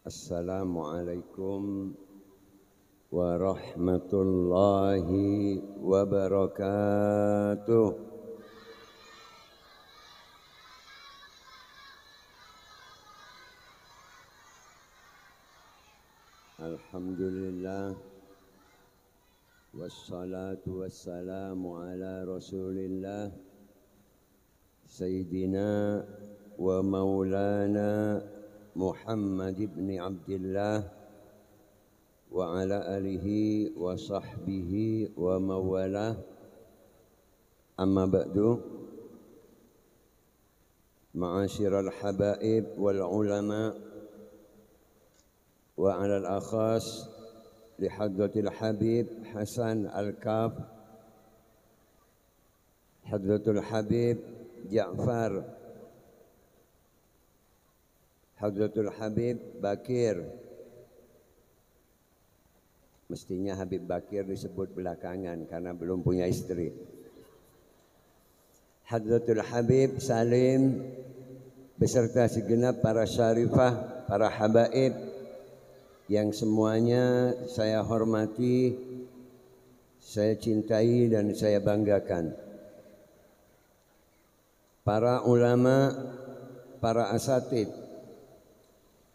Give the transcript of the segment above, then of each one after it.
Assalamualaikum warahmatullahi wabarakatuh. Alhamdulillah wassalatu wassalamu ala Rasulillah Sayyidina wa maulana Muhammad ibn Abdullah wa ala alihi wa sahbihi wa mawalah. Amma ba'du, ma'asyiral habaib wal ulama wa ala al-akhas li hadratil habib Hasan al-Kaf, hadratul habib Ja'far, Hadratul Habib Bakir. Mestinya Habib Bakir disebut belakangan karena belum punya istri. Hadratul Habib Salim beserta segenap para syarifah, para habaib yang semuanya saya hormati, saya cintai dan saya banggakan. Para ulama, para asatid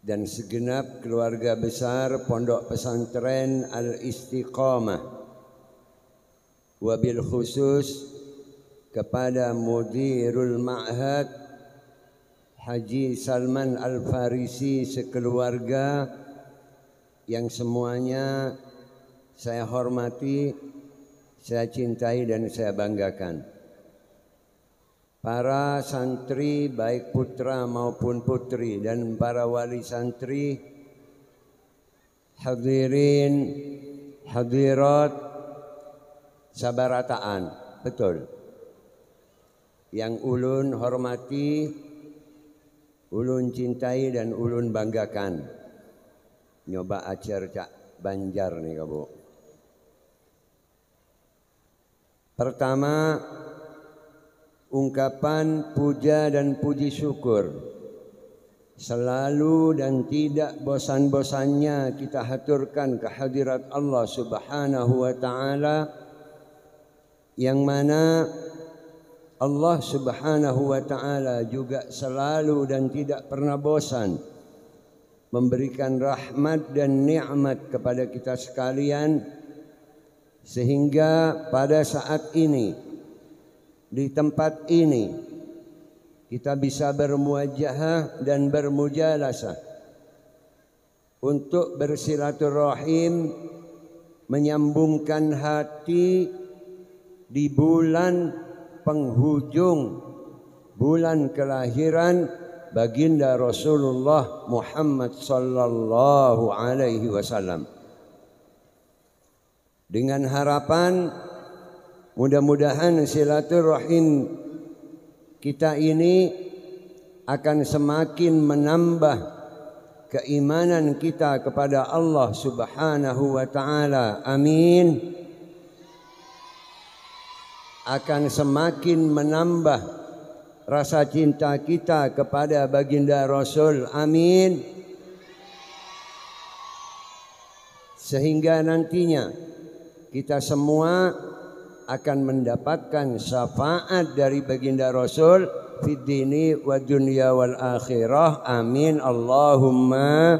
dan segenap keluarga besar Pondok Pesantren Al-Istiqamah, wabil khusus kepada Mudirul Ma'had Haji Salman Al-Farisi sekeluarga yang semuanya saya hormati, saya cintai dan saya banggakan. Para santri baik putra maupun putri dan para wali santri, hadirin hadirat sabarataan, betul, yang ulun hormati, ulun cintai dan ulun banggakan. Nyoba ajar cak Banjar nih kamu. Pertama, ungkapan puja dan puji syukur selalu dan tidak bosan-bosannya kita haturkan kehadirat Allah Subhanahu wa taala, yang mana Allah Subhanahu wa taala juga selalu dan tidak pernah bosan memberikan rahmat dan nikmat kepada kita sekalian, sehingga pada saat ini di tempat ini kita bisa bermuajahah dan bermujalasah untuk bersilaturahim, menyambungkan hati di bulan penghujung bulan kelahiran baginda Rasulullah Muhammad sallallahu alaihi wasallam, dengan harapan mudah-mudahan silaturahim kita ini akan semakin menambah keimanan kita kepada Allah Subhanahu wa taala. Amin. Akan semakin menambah rasa cinta kita kepada baginda Rasul. Amin. Sehingga nantinya kita semua akan mendapatkan syafaat dari baginda Rasul fid dini wa dunya wal akhirah. Amin Allahumma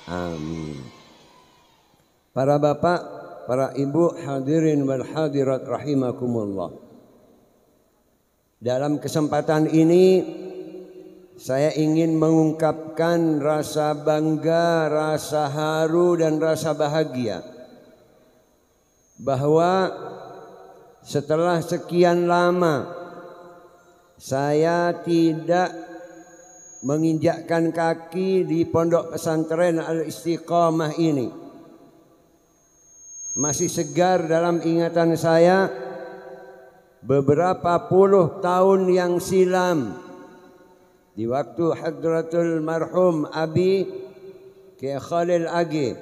amin. Para bapak, para ibu, hadirin wal hadirat rahimakumullah. Dalam kesempatan ini saya ingin mengungkapkan rasa bangga, rasa haru dan rasa bahagia bahwa setelah sekian lama saya tidak menginjakkan kaki di Pondok Pesantren Al-Istiqamah ini. Masih segar dalam ingatan saya beberapa puluh tahun yang silam, di waktu hadratul marhum Abi Kiai Khalil Age,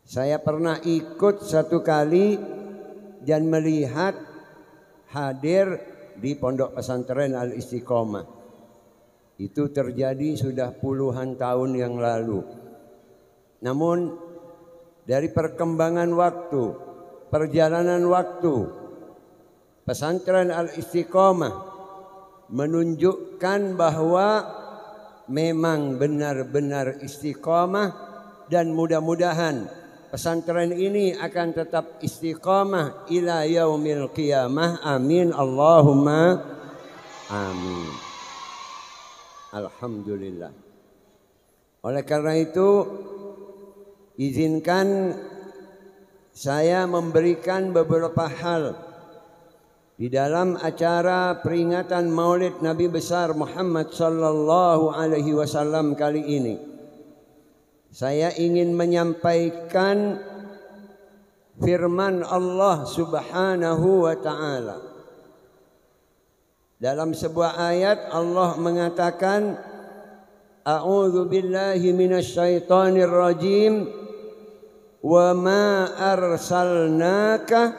saya pernah ikut satu kali dan melihat hadir di Pondok Pesantren Al-Istiqamah. Itu terjadi sudah puluhan tahun yang lalu. Namun dari perkembangan waktu, perjalanan waktu, pesantren Al-Istiqomah menunjukkan bahwa memang benar-benar istiqomah, dan mudah-mudahan pesantren ini akan tetap istiqomah ila yaumil qiyamah. Amin Allahumma amin. Alhamdulillah. Oleh karena itu, izinkan saya memberikan beberapa hal di dalam acara peringatan Maulid Nabi besar Muhammad sallallahu alaihi wasallam kali ini. Saya ingin menyampaikan firman Allah Subhanahu wa taala. Dalam sebuah ayat Allah mengatakan, A'udzu billahi minasyaitonir rajim, wa ma arsalnaka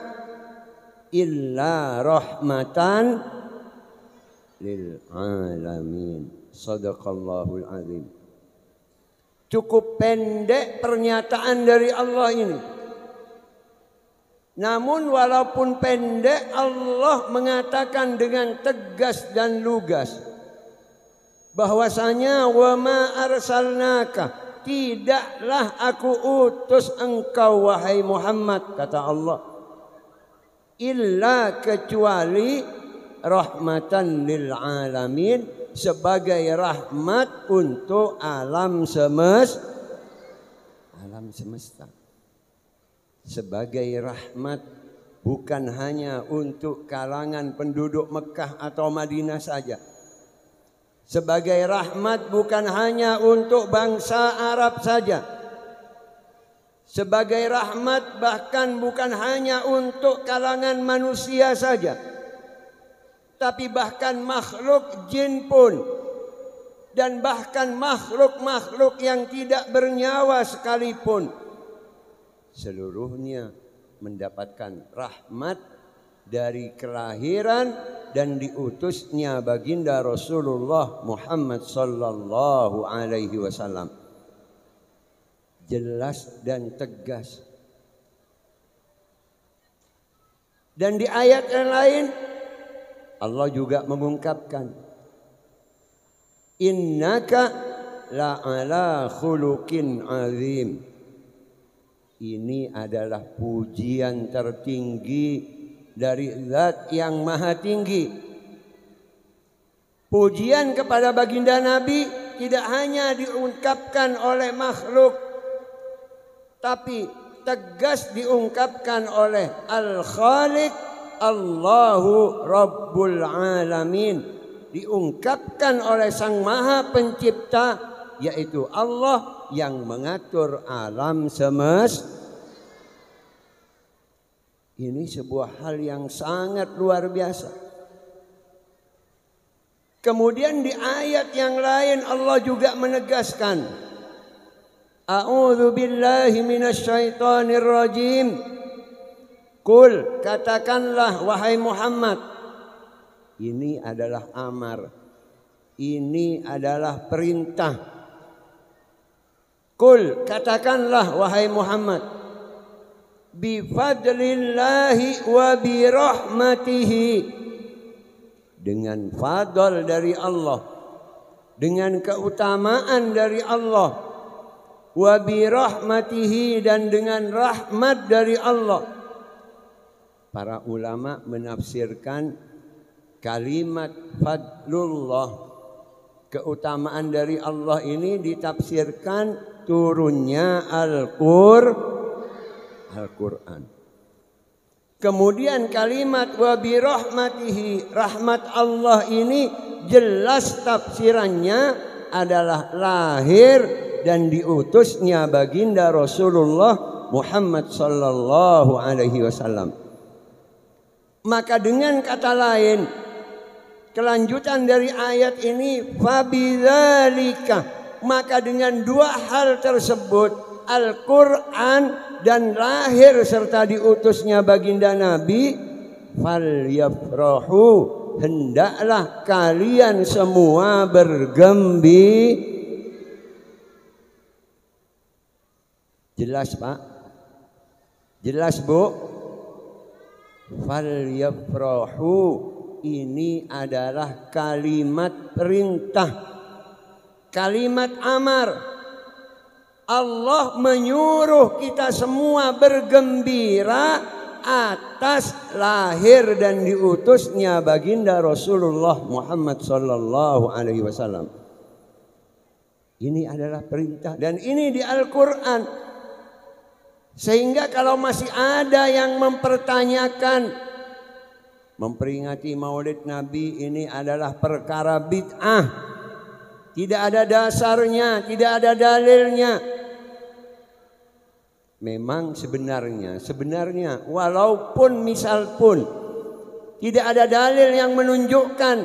illa rahmatan lil alamin. Shadaqallahul azim. Cukup pendek pernyataan dari Allah ini. Namun walaupun pendek, Allah mengatakan dengan tegas dan lugas bahwasanya wa ma arsalnaka, tidaklah aku utus engkau wahai Muhammad, kata Allah, illa kecuali rahmatan lil alamin, sebagai rahmat untuk alam semesta. Sebagai rahmat bukan hanya untuk kalangan penduduk Mekah atau Madinah saja. Sebagai rahmat bukan hanya untuk bangsa Arab saja. Sebagai rahmat bahkan bukan hanya untuk kalangan manusia saja, tapi bahkan makhluk jin pun, dan bahkan makhluk-makhluk yang tidak bernyawa sekalipun, seluruhnya mendapatkan rahmat dari kelahiran dan diutusnya baginda Rasulullah Muhammad sallallahu alaihi wasallam. Jelas dan tegas. Dan di ayat yang lain Allah juga mengungkapkan, innaka la'ala khuluqin azim. Ini adalah pujian tertinggi dari Zat yang Maha Tinggi. Pujian kepada baginda Nabi tidak hanya diungkapkan oleh makhluk, tapi tegas diungkapkan oleh Al-Khaliq, Allahu Rabbul Alamin. Diungkapkan oleh Sang Maha Pencipta, yaitu Allah yang mengatur alam semesta. Ini sebuah hal yang sangat luar biasa. Kemudian di ayat yang lain Allah juga menegaskan, A'udzu billahi minasyaitonir rajim. Qul, katakanlah wahai Muhammad. Ini adalah amar. Ini adalah perintah. Qul, katakanlah wahai Muhammad, bi fadlillahi wa bi rahmatihi, dengan fadl dari Allah, dengan keutamaan dari Allah, wa bi rahmatihi, dan dengan rahmat dari Allah. Para ulama menafsirkan kalimat fadlullah, keutamaan dari Allah ini ditafsirkan turunnya Al-Quran. Kemudian kalimat wa bi rahmatihi, rahmat Allah ini jelas tafsirannya adalah lahir dan diutusnya baginda Rasulullah Muhammad sallallahu alaihi wasallam. Maka dengan kata lain, kelanjutan dari ayat ini, fabidzalika, maka dengan dua hal tersebut, Al-Quran dan lahir serta diutusnya baginda Nabi, falyafrahu hendaklah kalian semua bergembira. Jelas Pak? Jelas Bu? Falyafrahu, ini adalah kalimat perintah, kalimat amar. Allah menyuruh kita semua bergembira atas lahir dan diutusnya baginda Rasulullah Muhammad sallallahu alaihi wasallam. Ini adalah perintah dan ini di Al-Qur'an. Sehingga kalau masih ada yang mempertanyakan memperingati Maulid Nabi ini adalah perkara bid'ah, tidak ada dasarnya, tidak ada dalilnya. Memang sebenarnya walaupun misal pun tidak ada dalil yang menunjukkan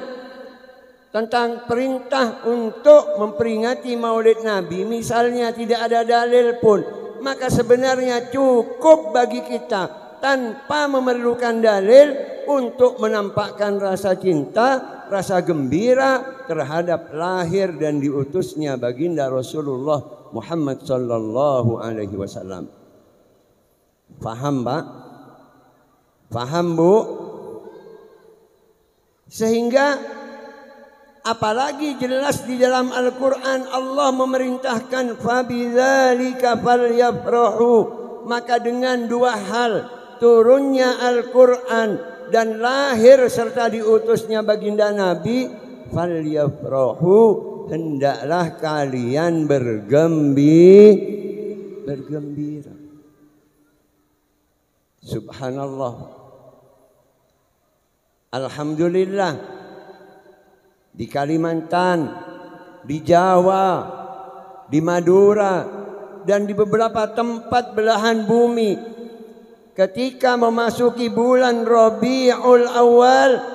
tentang perintah untuk memperingati Maulid Nabi, misalnya tidak ada dalil pun, maka sebenarnya cukup bagi kita tanpa memerlukan dalil untuk menampakkan rasa cinta, rasa gembira terhadap lahir dan diutusnya baginda Rasulullah Muhammad sallallahu alaihi wasallam. Paham Pak? Paham Bu? Sehingga apalagi jelas di dalam Al-Quran Allah memerintahkan fabidzalika falyafrahu, maka dengan dua hal, turunnya Al-Quran dan lahir serta diutusnya baginda Nabi, falyafrahu, hendaklah kalian bergembira. Subhanallah, alhamdulillah, di Kalimantan, di Jawa, di Madura, dan di beberapa tempat belahan bumi, ketika memasuki bulan Rabiul Awal,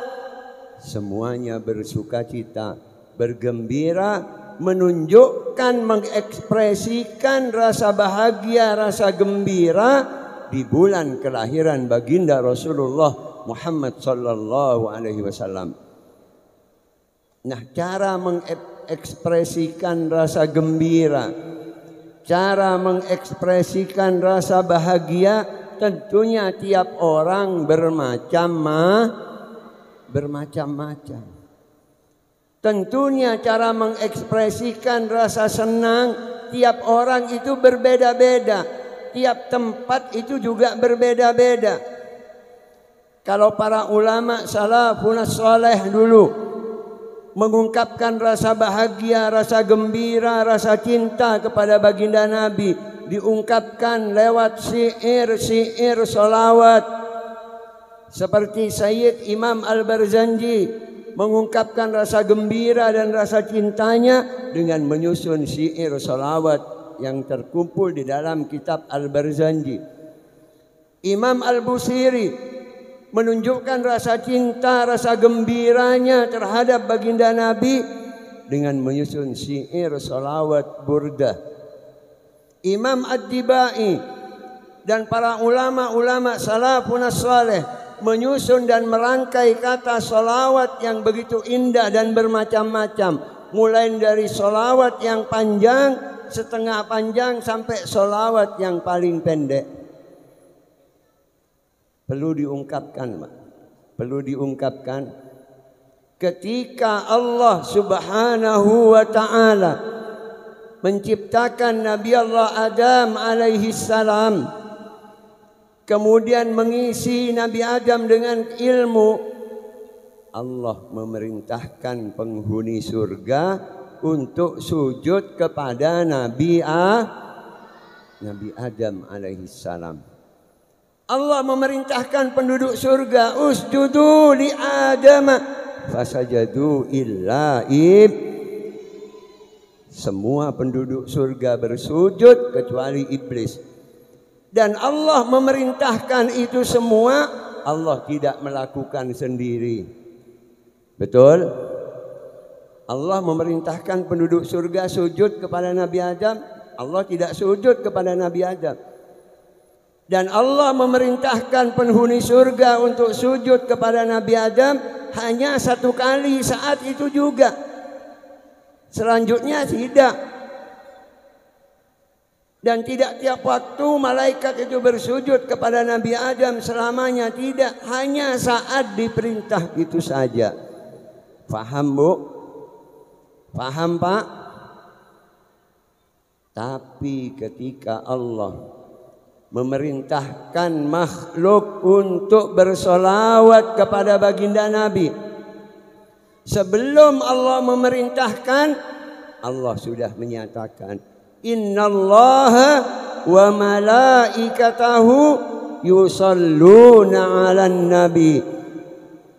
semuanya bersukacita, bergembira, menunjukkan, mengekspresikan rasa bahagia, rasa gembira di bulan kelahiran baginda Rasulullah Muhammad sallallahu alaihi wasallam. Nah, cara mengekspresikan rasa gembira, cara mengekspresikan rasa bahagia, tentunya tiap orang bermacam-macam. Tentunya cara mengekspresikan rasa senang tiap orang itu berbeda-beda. Tiap tempat itu juga berbeda-beda. Kalau para ulama salafus saleh dulu mengungkapkan rasa bahagia, rasa gembira, rasa cinta kepada baginda Nabi, diungkapkan lewat syair sholawat. Seperti Sayyid Imam Al-Barzanji mengungkapkan rasa gembira dan rasa cintanya dengan menyusun syair sholawat yang terkumpul di dalam kitab Al-Barzanji. Imam Al-Busiri menunjukkan rasa cinta, rasa gembiranya terhadap baginda Nabi dengan menyusun syair sholawat burdah. Imam Ad-Dibai dan para ulama-ulama salafun saleh menyusun dan merangkai kata sholawat yang begitu indah dan bermacam-macam, mulai dari sholawat yang panjang, setengah panjang, sampai sholawat yang paling pendek. Perlu diungkapkan ketika Allah subhanahu wa ta'ala menciptakan Nabi Allah Adam alaihi salam, kemudian mengisi Nabi Adam dengan ilmu, Allah memerintahkan penghuni surga untuk sujud kepada Nabi Adam alaihi salam. Allah memerintahkan penduduk surga, usjudu li Adam, fasajadu illa semua penduduk surga bersujud kecuali iblis. Dan Allah memerintahkan itu semua, Allah tidak melakukan sendiri. Betul? Allah memerintahkan penduduk surga sujud kepada Nabi Adam, Allah tidak sujud kepada Nabi Adam. Dan Allah memerintahkan penghuni surga untuk sujud kepada Nabi Adam hanya 1 kali saat itu juga. Selanjutnya tidak. Dan tidak tiap waktu malaikat itu bersujud kepada Nabi Adam selamanya, tidak. Hanya saat diperintah itu saja. Faham, Bu? Faham, Pak? Tapi ketika Allah memerintahkan makhluk untuk bersolawat kepada baginda Nabi, sebelum Allah memerintahkan, Allah sudah menyatakan, innallaha wa malaikatahu yusalluna 'alan nabi.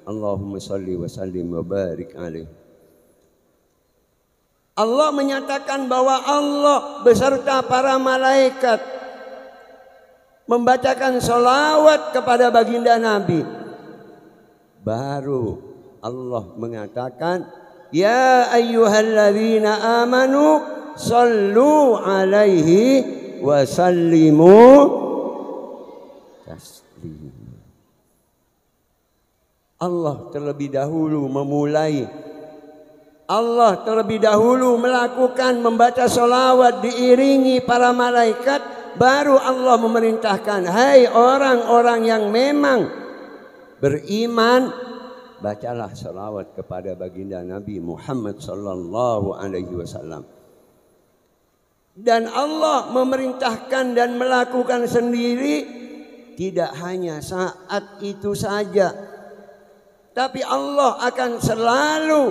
Allahumma salli wa sallim wa barik alaihi. Allah menyatakan bahwa Allah beserta para malaikat membacakan sholawat kepada baginda Nabi. Baru Allah mengatakan, ya ayyuhalladzina amanu sallu alaihi wa sallimu taslima. Allah terlebih dahulu memulai, Allah terlebih dahulu melakukan membaca sholawat diiringi para malaikat. Baru Allah memerintahkan, hai orang-orang yang memang beriman, bacalah salawat kepada baginda Nabi Muhammad sallallahu alaihi wasallam. Dan Allah memerintahkan dan melakukan sendiri tidak hanya saat itu saja, tapi Allah akan selalu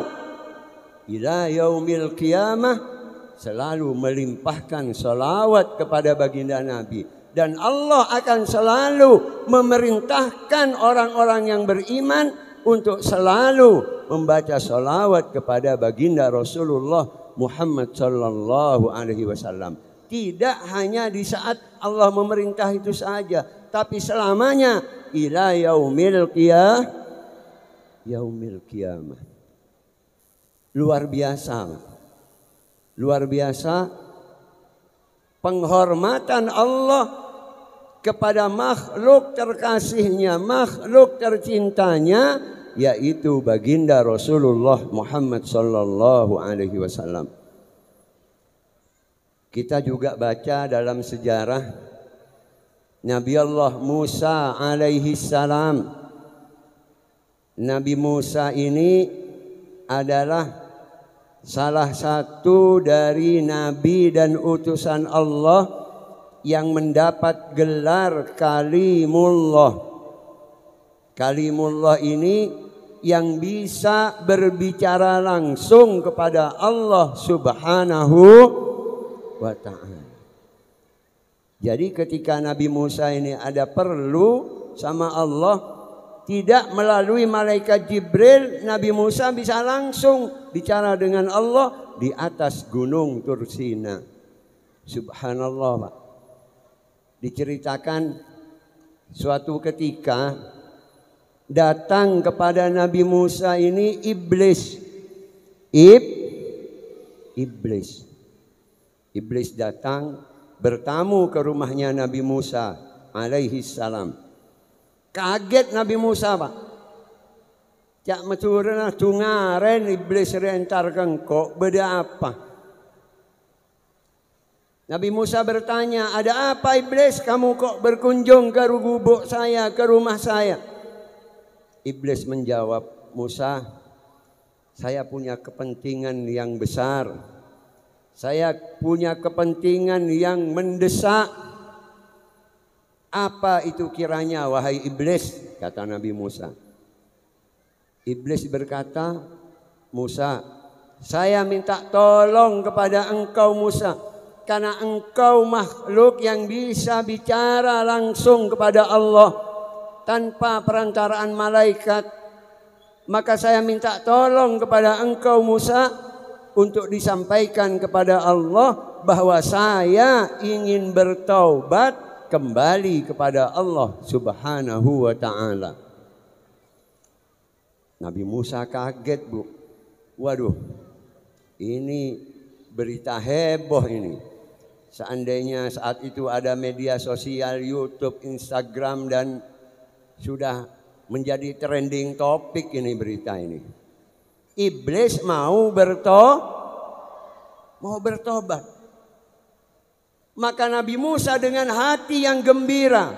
ila yaumil qiyamah selalu melimpahkan salawat kepada baginda Nabi. Dan Allah akan selalu memerintahkan orang-orang yang beriman untuk selalu membaca salawat kepada baginda Rasulullah Muhammad sallallahu alaihi wasallam. Tidak hanya di saat Allah memerintah itu saja, tapi selamanya ila yaumil qiyamah. Luar biasa. Luar biasa penghormatan Allah kepada makhluk terkasihnya, makhluk tercintanya, yaitu baginda Rasulullah Muhammad sallallahu alaihi wasallam. Kita juga baca dalam sejarah Nabi Allah Musa alaihi salam. Nabi Musa ini adalah salah satu dari nabi dan utusan Allah yang mendapat gelar Kalimullah. Kalimullah ini yang bisa berbicara langsung kepada Allah Subhanahu wa ta'ala. Jadi ketika Nabi Musa ini ada perlu sama Allah, tidak melalui malaikat Jibril, Nabi Musa bisa langsung bicara dengan Allah di atas gunung Tursina. Subhanallah, Pak. Diceritakan suatu ketika datang kepada Nabi Musa ini iblis. Iblis datang bertamu ke rumahnya Nabi Musa alaihi salam. Kaget Nabi Musa, Pak. Cak maturna tungaren iblis rentar kengkok, beda apa? Nabi Musa bertanya, ada apa iblis kamu kok berkunjung ke gubuk saya, ke rumah saya? Iblis menjawab, Musa, saya punya kepentingan yang besar. Saya punya kepentingan yang mendesak. Apa itu kiranya wahai iblis? Kata Nabi Musa. Iblis berkata, Musa, saya minta tolong kepada engkau Musa, karena engkau makhluk yang bisa bicara langsung kepada Allah tanpa perantaraan malaikat. Maka saya minta tolong kepada engkau Musa untuk disampaikan kepada Allah bahwa saya ingin bertaubat kembali kepada Allah Subhanahu wa ta'ala. Nabi Musa kaget, Bu. Waduh, ini berita heboh ini. Seandainya saat itu ada media sosial, YouTube, Instagram, dan sudah menjadi trending topik ini berita ini. Iblis mau bertobat. Maka Nabi Musa dengan hati yang gembira,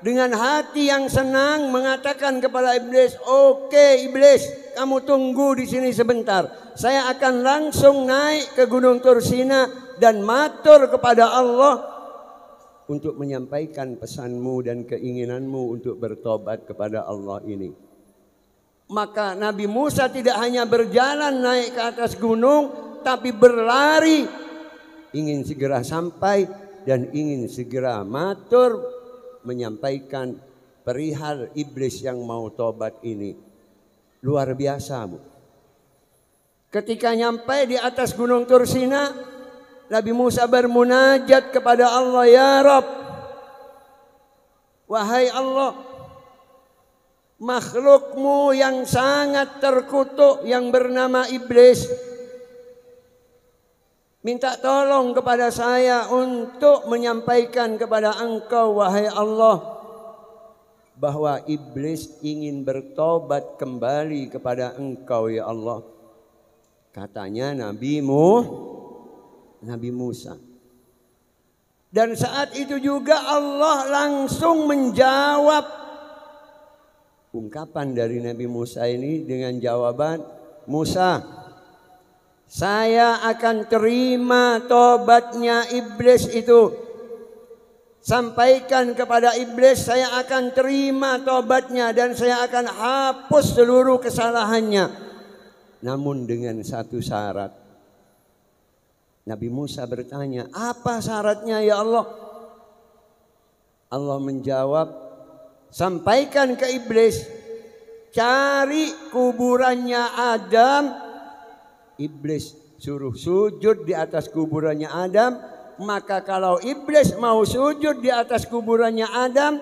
dengan hati yang senang mengatakan kepada iblis, "Oke iblis, kamu tunggu di sini sebentar. Saya akan langsung naik ke Gunung Tursina dan matur kepada Allah untuk menyampaikan pesanmu dan keinginanmu untuk bertobat kepada Allah ini." Maka Nabi Musa tidak hanya berjalan naik ke atas gunung, tapi berlari, ingin segera sampai dan ingin segera matur menyampaikan perihal iblis yang mau tobat ini. Luar biasa, Bu. Ketika nyampai di atas Gunung Tursina, Nabi Musa bermunajat kepada Allah, "Ya Rabb, wahai Allah, makhlukmu yang sangat terkutuk yang bernama iblis minta tolong kepada saya untuk menyampaikan kepada engkau wahai Allah bahwa iblis ingin bertobat kembali kepada engkau ya Allah." Katanya Nabi Musa. Dan saat itu juga Allah langsung menjawab ungkapan dari Nabi Musa ini dengan jawaban, "Musa, saya akan terima tobatnya iblis itu. Sampaikan kepada iblis saya akan terima tobatnya dan saya akan hapus seluruh kesalahannya. Namun dengan satu syarat." Nabi Musa bertanya, "Apa syaratnya ya Allah?" Allah menjawab, "Sampaikan ke iblis, cari kuburannya Adam." Iblis suruh sujud di atas kuburannya Adam. Maka kalau iblis mau sujud di atas kuburannya Adam,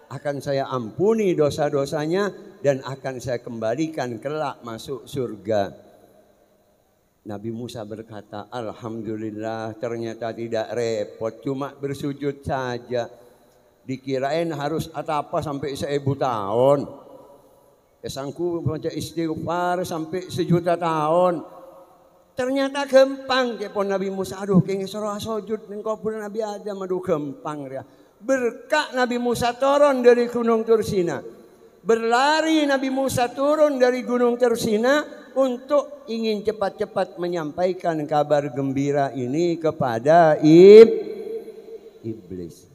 akan saya ampuni dosa-dosanya dan akan saya kembalikan kelak masuk surga. Nabi Musa berkata, "Alhamdulillah, ternyata tidak repot, cuma bersujud saja. Dikirain harus apa sampai 1000 tahun. Esangku baca istighfar sampai 1.000.000 tahun. Ternyata gampang." Kepon Nabi Musa, "Aduh kenging surah sujud ning kubur Nabi Adam, aduh gampang ya." Berkah Nabi Musa turun dari Gunung Tursina. Berlari Nabi Musa turun dari Gunung Tursina untuk ingin cepat-cepat menyampaikan kabar gembira ini kepada iblis.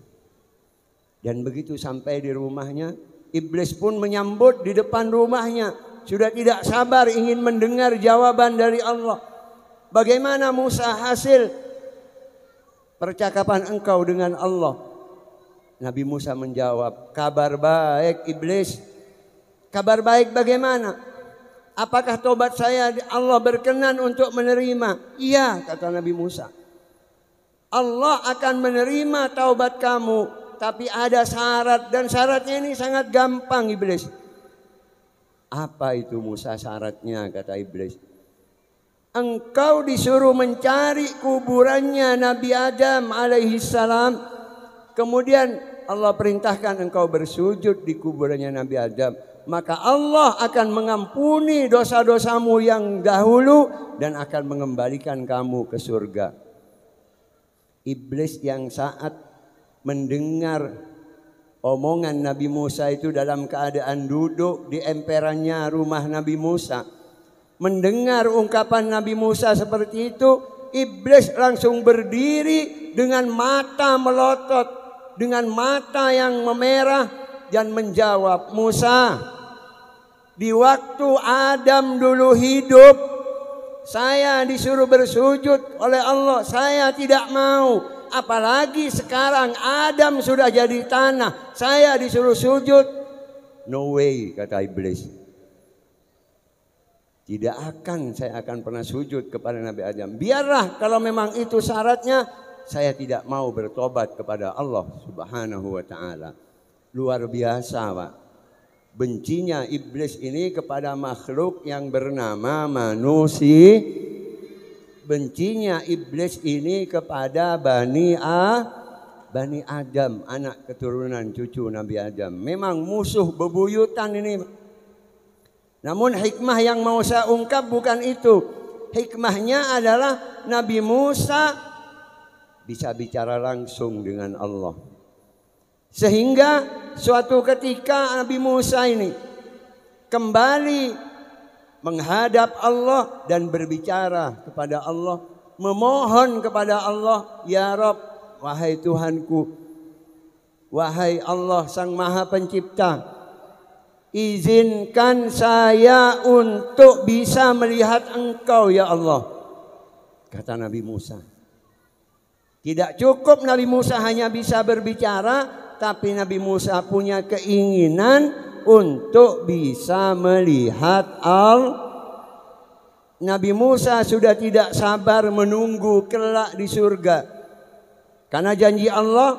Dan begitu sampai di rumahnya, iblis pun menyambut di depan rumahnya. Sudah tidak sabar ingin mendengar jawaban dari Allah. "Bagaimana Musa hasil percakapan engkau dengan Allah?" Nabi Musa menjawab, "Kabar baik iblis." "Kabar baik bagaimana? Apakah tobat saya Allah berkenan untuk menerima?" "Iya," kata Nabi Musa. "Allah akan menerima taubat kamu, tapi ada syarat dan syaratnya ini sangat gampang iblis." "Apa itu Musa syaratnya?" kata iblis. "Engkau disuruh mencari kuburannya Nabi Adam alaihissalam. Kemudian Allah perintahkan engkau bersujud di kuburannya Nabi Adam. Maka Allah akan mengampuni dosa-dosamu yang dahulu dan akan mengembalikan kamu ke surga." Iblis yang saat mendengar omongan Nabi Musa itu dalam keadaan duduk di emperannya rumah Nabi Musa, mendengar ungkapan Nabi Musa seperti itu, iblis langsung berdiri dengan mata melotot, dengan mata yang memerah dan menjawab, "Musa, di waktu Adam dulu hidup, saya disuruh bersujud oleh Allah, saya tidak mau. Apalagi sekarang Adam sudah jadi tanah, saya disuruh sujud. No way," kata iblis. "Tidak akan, saya akan pernah sujud kepada Nabi Adam. Biarlah kalau memang itu syaratnya, saya tidak mau bertobat kepada Allah Subhanahu wa ta'ala." Luar biasa, Pak. Bencinya iblis ini kepada makhluk yang bernama manusia. bencinya iblis ini kepada Bani Adam, anak keturunan cucu Nabi Adam. Memang musuh bebuyutan ini. Namun hikmah yang mau saya ungkap bukan itu. Hikmahnya adalah Nabi Musa bisa bicara langsung dengan Allah. Sehingga suatu ketika Nabi Musa ini kembali menghadap Allah dan berbicara kepada Allah, memohon kepada Allah, ya Rabb, wahai Tuhanku, wahai Allah Sang Maha Pencipta, izinkan saya untuk bisa melihat Engkau ya Allah, kata Nabi Musa. Tidak cukup Nabi Musa hanya bisa berbicara, tapi Nabi Musa punya keinginan untuk bisa melihat Allah. Nabi Musa sudah tidak sabar menunggu kelak di surga. Karena janji Allah,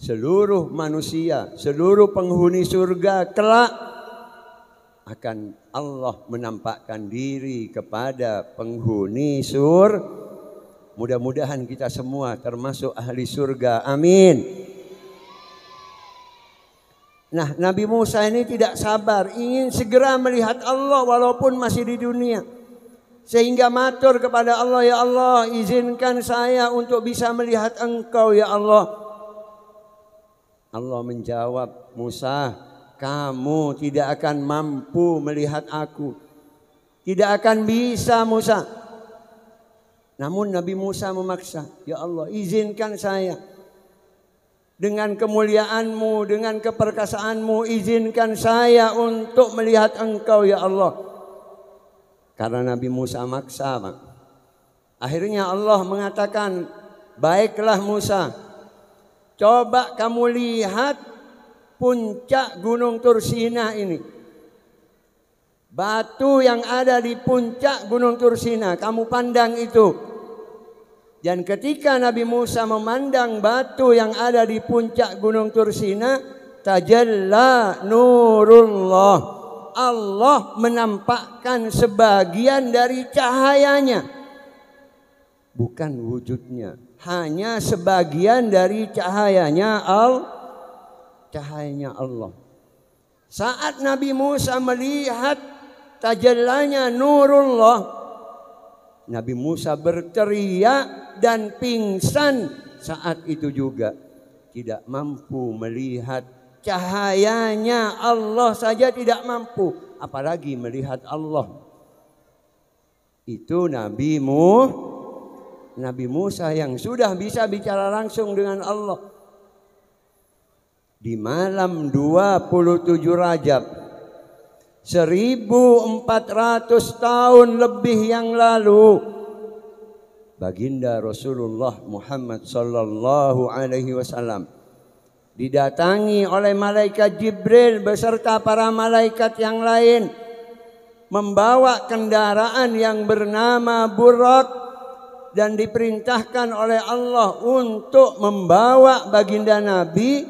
seluruh manusia, seluruh penghuni surga kelak akan Allah menampakkan diri kepada penghuni surga. Mudah-mudahan kita semua termasuk ahli surga. Amin. Nah, Nabi Musa ini tidak sabar, ingin segera melihat Allah walaupun masih di dunia. Sehingga matur kepada Allah, ya Allah, izinkan saya untuk bisa melihat Engkau ya Allah. Allah menjawab, Musa, kamu tidak akan mampu melihat aku. Tidak akan bisa Musa. Namun Nabi Musa memaksa, ya Allah, izinkan saya. Dengan kemuliaan-Mu, dengan keperkasaanmu, izinkan saya untuk melihat Engkau ya Allah. Karena Nabi Musa maksa, Pak. Akhirnya Allah mengatakan, baiklah Musa, coba kamu lihat puncak Gunung Tursina ini. Batu yang ada di puncak Gunung Tursina, kamu pandang itu. Dan ketika Nabi Musa memandang batu yang ada di puncak Gunung Tursina, tajalla nurullah. Allah menampakkan sebagian dari cahayanya. Bukan wujudnya, hanya sebagian dari cahayanya cahayanya Allah. Saat Nabi Musa melihat tajallanya nurullah, Nabi Musa berteriak dan pingsan saat itu juga. Tidak mampu melihat cahayanya Allah saja tidak mampu, apalagi melihat Allah. Itu Nabi Musa yang sudah bisa bicara langsung dengan Allah. Di malam 27 Rajab 1400 tahun lebih yang lalu, Baginda Rasulullah Muhammad sallallahu alaihi wasallam didatangi oleh malaikat Jibril beserta para malaikat yang lain, membawa kendaraan yang bernama Buraq, dan diperintahkan oleh Allah untuk membawa baginda Nabi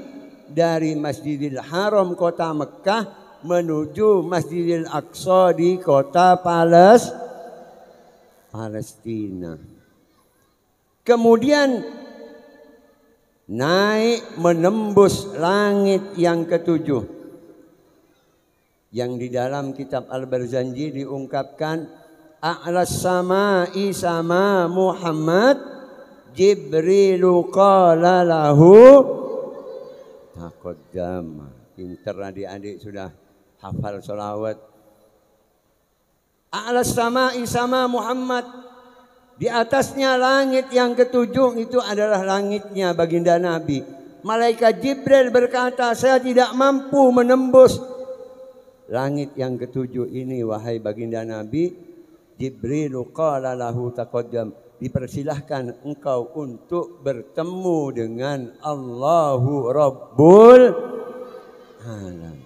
dari Masjidil Haram kota Mekah menuju Masjidil Aqsa di kota Palestina. Kemudian naik menembus langit yang ketujuh, yang di dalam kitab Al-Barzanji diungkapkan, a'las sama'i sama Muhammad, Jibrilu qala lahu taqaddama. Pinter adik-adik sudah hafal sholawat. A'las sama'i sama Muhammad, di atasnya langit yang ketujuh itu adalah langitnya baginda Nabi. Malaikat Jibril berkata, saya tidak mampu menembus langit yang ketujuh ini wahai baginda Nabi. Jibrilu qala lahu taqaddam, dipersilahkan engkau untuk bertemu dengan Allahu Rabbul Alamin.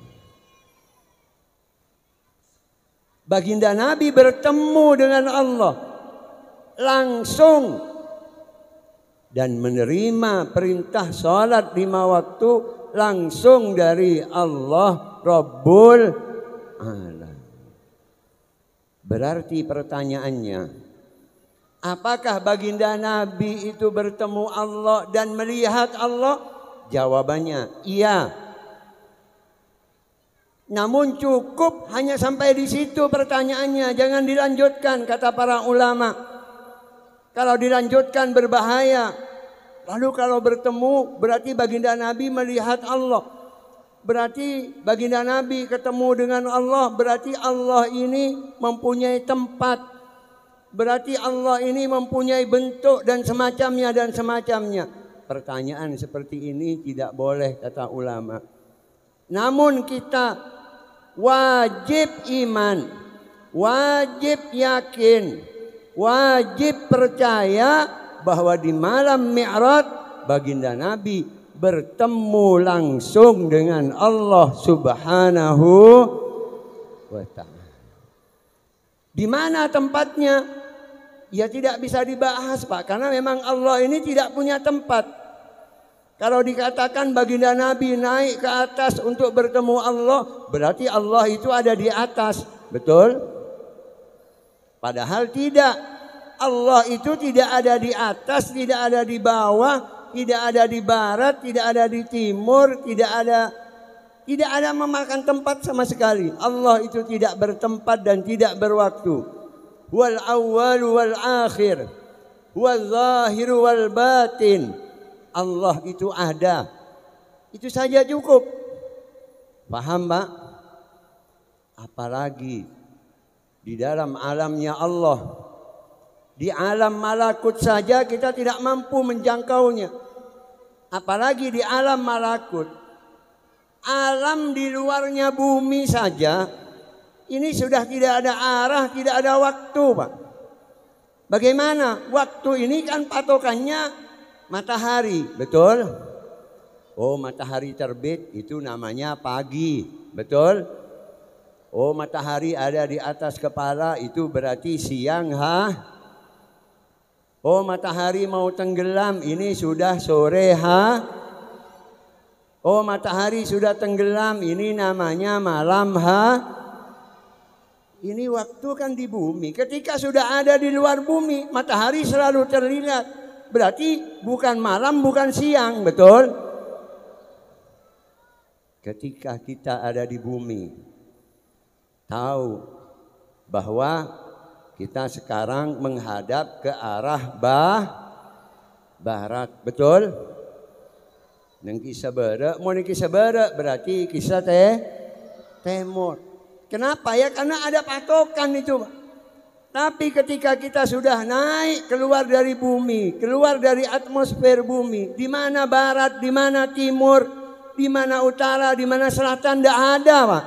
Baginda Nabi bertemu dengan Allah langsung dan menerima perintah salat 5 waktu langsung dari Allah Rabbul Alamin. Berarti pertanyaannya, Apakah baginda Nabi itu bertemu Allah dan melihat Allah? Jawabannya iya. Namun cukup hanya sampai di situ pertanyaannya, jangan dilanjutkan kata para ulama. Kalau dilanjutkan berbahaya. Lalu kalau bertemu berarti baginda Nabi melihat Allah. Berarti baginda Nabi ketemu dengan Allah, berarti Allah ini mempunyai tempat. Berarti Allah ini mempunyai bentuk dan semacamnya dan semacamnya. Pertanyaan seperti ini tidak boleh kata ulama. Namun kita wajib iman, wajib yakin, wajib percaya bahwa di malam Mi'raj baginda Nabi bertemu langsung dengan Allah Subhanahu wa ta'ala. Di mana tempatnya? Ya tidak bisa dibahas Pak, karena memang Allah ini tidak punya tempat. Kalau dikatakan baginda Nabi naik ke atas untuk bertemu Allah, berarti Allah itu ada di atas, betul? Padahal tidak. Allah itu tidak ada di atas, tidak ada di bawah, tidak ada di barat, tidak ada di timur, tidak ada memakan tempat sama sekali. Allah itu tidak bertempat dan tidak berwaktu. Wal awwal wal akhir, wal zahir wal batin. Allah itu ada. Itu saja cukup. Paham, Pak? Apalagi di dalam alamnya Allah. Di alam malakut saja kita tidak mampu menjangkaunya. Apalagi di alam malakut. Alam di luarnya bumi saja. Ini sudah tidak ada arah, tidak ada waktu, Pak. Bagaimana? Waktu ini kan patokannya matahari, betul? Oh, matahari terbit itu namanya pagi, betul? Oh, matahari ada di atas kepala itu berarti siang, ha? Oh, matahari mau tenggelam ini sudah sore, ha? Oh, matahari sudah tenggelam ini namanya malam, ha? Ini waktu kan di bumi. Ketika sudah ada di luar bumi, matahari selalu terlihat. Berarti bukan malam, bukan siang, betul? Ketika kita ada di bumi, tahu bahwa kita sekarang menghadap ke arah barat, betul? Neng kisah bara, mau kisah bara berarti kisah timur. Kenapa ya? Karena ada patokan itu. Tapi ketika kita sudah naik keluar dari bumi, keluar dari atmosfer bumi, di mana barat, di mana timur, di mana utara, di mana selatan, tidak ada, Pak.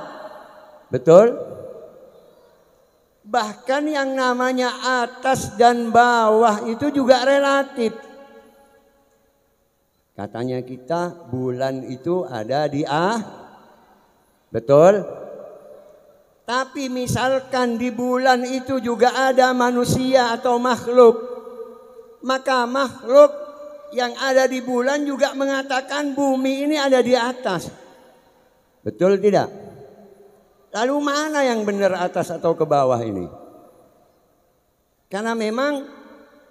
Betul? Bahkan yang namanya atas dan bawah itu juga relatif. Katanya kita bulan itu ada di betul? Tapi misalkan di bulan itu juga ada manusia atau makhluk. Maka makhluk yang ada di bulan juga mengatakan bumi ini ada di atas. Betul tidak? Lalu mana yang benar atas atau ke bawah ini? Karena memang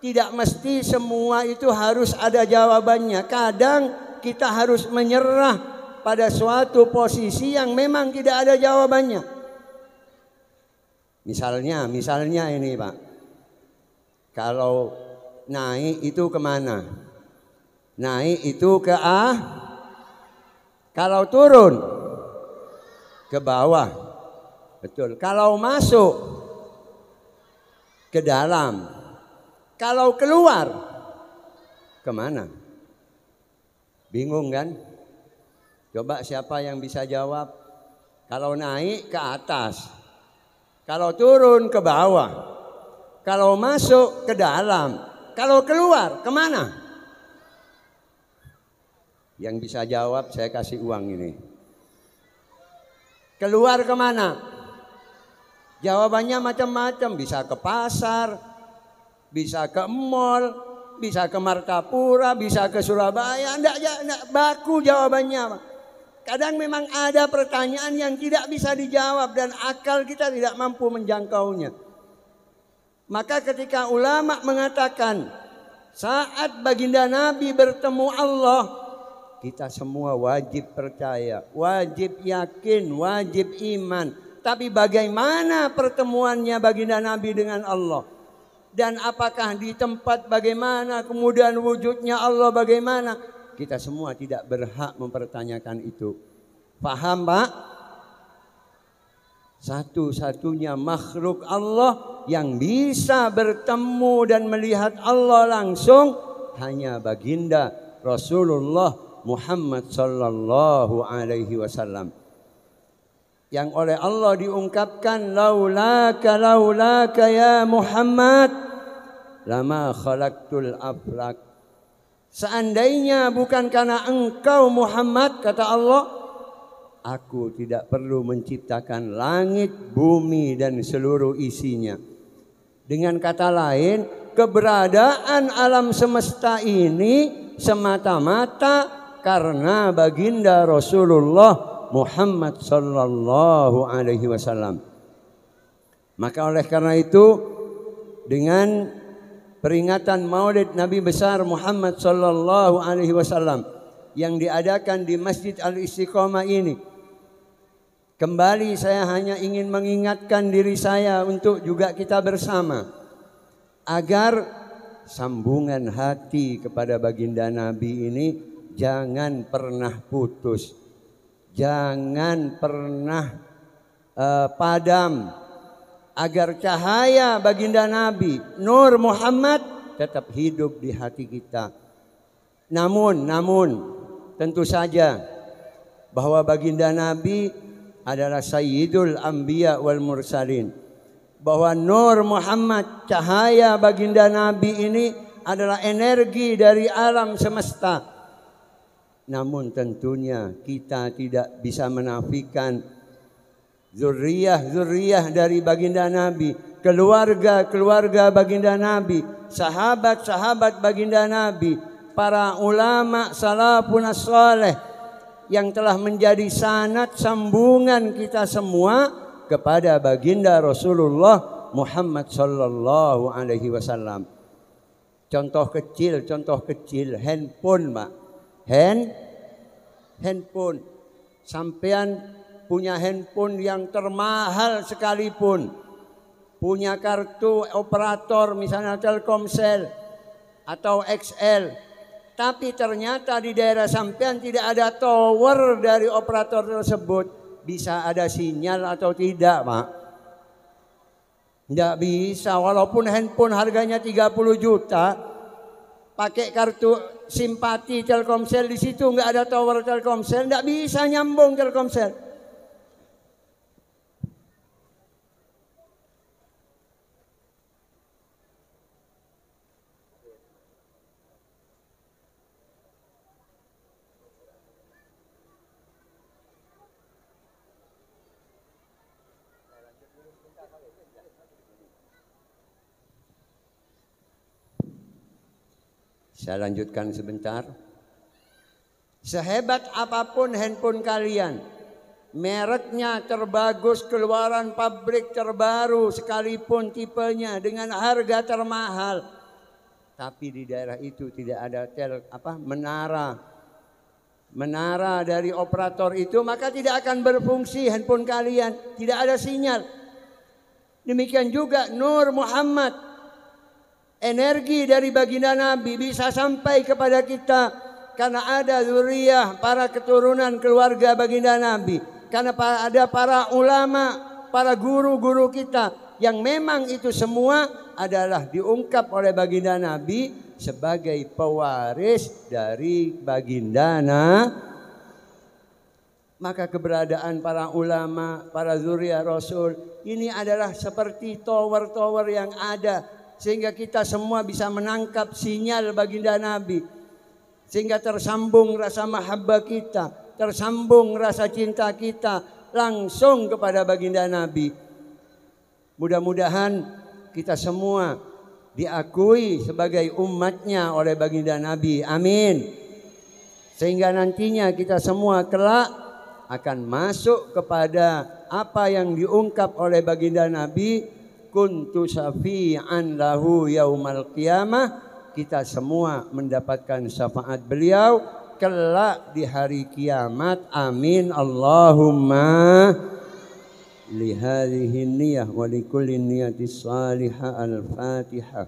tidak mesti semua itu harus ada jawabannya. Kadang kita harus menyerah pada suatu posisi yang memang tidak ada jawabannya. Misalnya ini Pak, kalau naik itu kemana? Naik itu ke kalau turun ke bawah, betul. Kalau masuk ke dalam, kalau keluar kemana? Bingung kan? Coba siapa yang bisa jawab? Kalau naik ke atas, kalau turun ke bawah, kalau masuk ke dalam, kalau keluar kemana? Yang bisa jawab saya kasih uang ini. Keluar kemana? Jawabannya macam-macam. Bisa ke pasar, bisa ke mall, bisa ke Martapura, bisa ke Surabaya. Enggak baku jawabannya. Kadang memang ada pertanyaan yang tidak bisa dijawab dan akal kita tidak mampu menjangkaunya. Maka ketika ulama mengatakan saat baginda Nabi bertemu Allah, kita semua wajib percaya, wajib yakin, wajib iman. Tapi bagaimana pertemuannya baginda Nabi dengan Allah? Dan apakah di tempat bagaimana, kemudian wujudnya Allah bagaimana? Kita semua tidak berhak mempertanyakan itu. Paham, Pak? Satu-satunya makhluk Allah yang bisa bertemu dan melihat Allah langsung hanya baginda Rasulullah Muhammad sallallahu alaihi wasallam, yang oleh Allah diungkapkan laulaka ya Muhammad lama khalaqtul aflak. Seandainya bukan karena engkau Muhammad, kata Allah, aku tidak perlu menciptakan langit, bumi dan seluruh isinya. Dengan kata lain, keberadaan alam semesta ini semata-mata karena baginda Rasulullah Muhammad sallallahu alaihi wasallam. Maka oleh karena itu, dengan peringatan Maulid Nabi besar Muhammad sallallahu alaihi wasallam yang diadakan di Masjid Al-Istiqomah ini, kembali saya hanya ingin mengingatkan diri saya untuk juga kita bersama agar sambungan hati kepada baginda Nabi ini jangan pernah putus, jangan pernah padam, agar cahaya baginda Nabi, Nur Muhammad tetap hidup di hati kita. Namun tentu saja bahwa baginda Nabi adalah Sayyidul Anbiya wal Mursalin, bahwa Nur Muhammad, cahaya baginda Nabi ini adalah energi dari alam semesta. Namun tentunya kita tidak bisa menafikan zuriyah dari baginda Nabi, keluarga baginda Nabi, sahabat baginda Nabi, para ulama salafun saleh yang telah menjadi sanad sambungan kita semua kepada baginda Rasulullah Muhammad sallallahu alaihi wasallam. Contoh kecil, handphone, Pak. Handphone. Sampean punya handphone yang termahal sekalipun, punya kartu operator misalnya Telkomsel atau XL, tapi ternyata di daerah sampean tidak ada tower dari operator tersebut, bisa ada sinyal atau tidak, Pak? Tidak bisa. Walaupun handphone harganya 30 juta, pakai kartu simpati Telkomsel, di situ nggak ada tower Telkomsel, nggak bisa nyambung Telkomsel. Saya lanjutkan sebentar. Sehebat apapun handphone kalian, mereknya terbagus, keluaran pabrik terbaru sekalipun tipenya dengan harga termahal, tapi di daerah itu tidak ada menara dari operator itu, maka tidak akan berfungsi handphone kalian, tidak ada sinyal. Demikian juga Nur Muhammad, energi dari baginda Nabi bisa sampai kepada kita karena ada zuriyah, para keturunan keluarga baginda Nabi, karena ada para ulama, para guru-guru kita yang memang itu semua adalah diungkap oleh baginda Nabi sebagai pewaris dari baginda Nabi. Maka keberadaan para ulama, para zuriyah Rasul ini adalah seperti tower-tower yang ada, sehingga kita semua bisa menangkap sinyal baginda Nabi, sehingga tersambung rasa mahabbah kita, tersambung rasa cinta kita langsung kepada baginda Nabi. Mudah-mudahan kita semua diakui sebagai umatnya oleh baginda Nabi. Amin. Sehingga nantinya kita semua kelak akan masuk kepada apa yang diungkap oleh baginda Nabi, kuntu syafi'an lahu yaumal qiyamah. Kita semua mendapatkan syafaat beliau kelak di hari kiamat. Amin Allahumma. Lihadhihi niyah wa likulli niyati salihah. Al-Fatihah.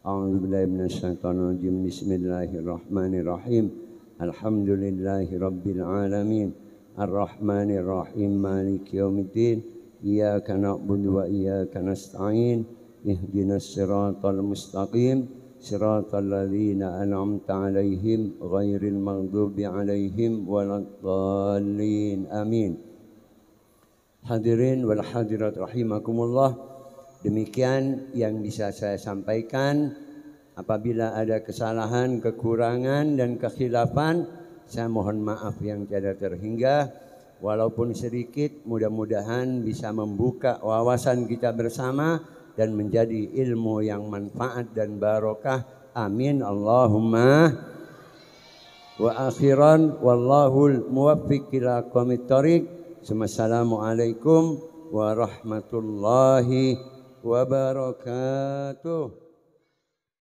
A'udzu billahi minasyaitonir rajim. Bismillahirrahmanirrahim. Alhamdulillahi rabbil alamin. Ar-Rahmanir Rahim. Maliki yaumiddin. Iyyaka na'budu wa iyyaka nasta'in. Ihdinas siratal mustaqim. Siratal ladzina an'amta 'alaihim ghairil maghdubi 'alaihim waladdallin. Amin. Hadirin wal hadirat rahimakumullah, demikian yang bisa saya sampaikan. Apabila ada kesalahan, kekurangan dan kekhilafan, saya mohon maaf yang tiada terhingga. Walaupun sedikit, mudah-mudahan bisa membuka wawasan kita bersama dan menjadi ilmu yang manfaat dan barokah. Amin Allahumma. Wa akhiran wallahul muwaffiq ila aqwamit thoriq. Assalamualaikum warahmatullahi wabarakatuh.